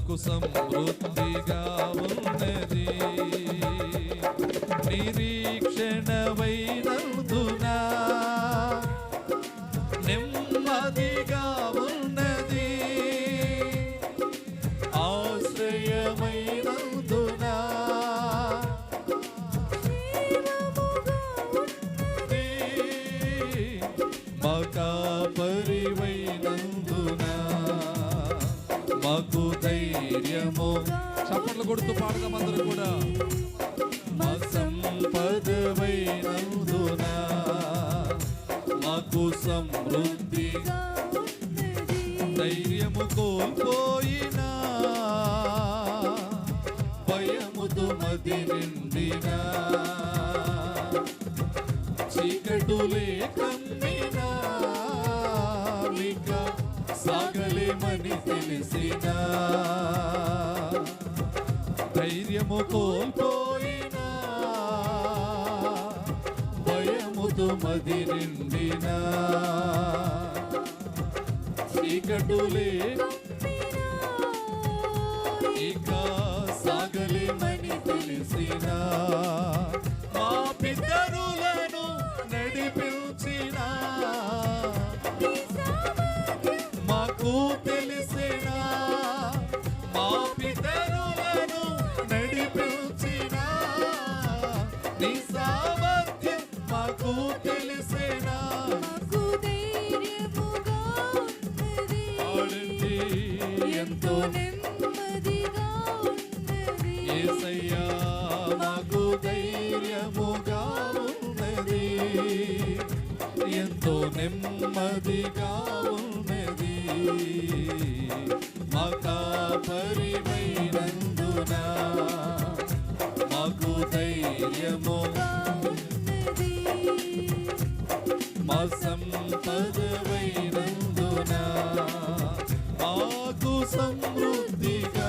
మాకు సమృద్ధిగా ఉన్నది. నిరీక్షణమైనందున నెమ్మదిగా ఉన్నది. ఆశ్రయమైనందున కాపరివైనందున మాకు ధైర్యము. చప్పట్లు కొడుతూ పాడదాం అందరూ కూడా. మా సంపదవైనందున మాకు సమృద్ధి. ధైర్యము కోల్పోయినా భయముతో మది నిండినా చీకటులే కమ్మినా సాగలేమని తెలిసినా ధైర్యము కోల్పోయినా భయముతో మది నిండినా చీకటులే ఇక సాగలేమని తెలిసినా మా పితరులను నడిపించిన మాకు తెలిసినా మా పితరులను నడిపించిన నీ సామర్థ్యం మాకు తెలిసినా ఎంతో నెమ్మదిగా యేసయ్యా మాకు ధైర్యముగా ఉన్నది. ఎంతో నెమ్మదిగా ఉన్నది. మా కాపరివైనందున మాకు ధైర్యముగా ఉన్నది. మా సంపదవైనందున మాకు సమృద్ధిగా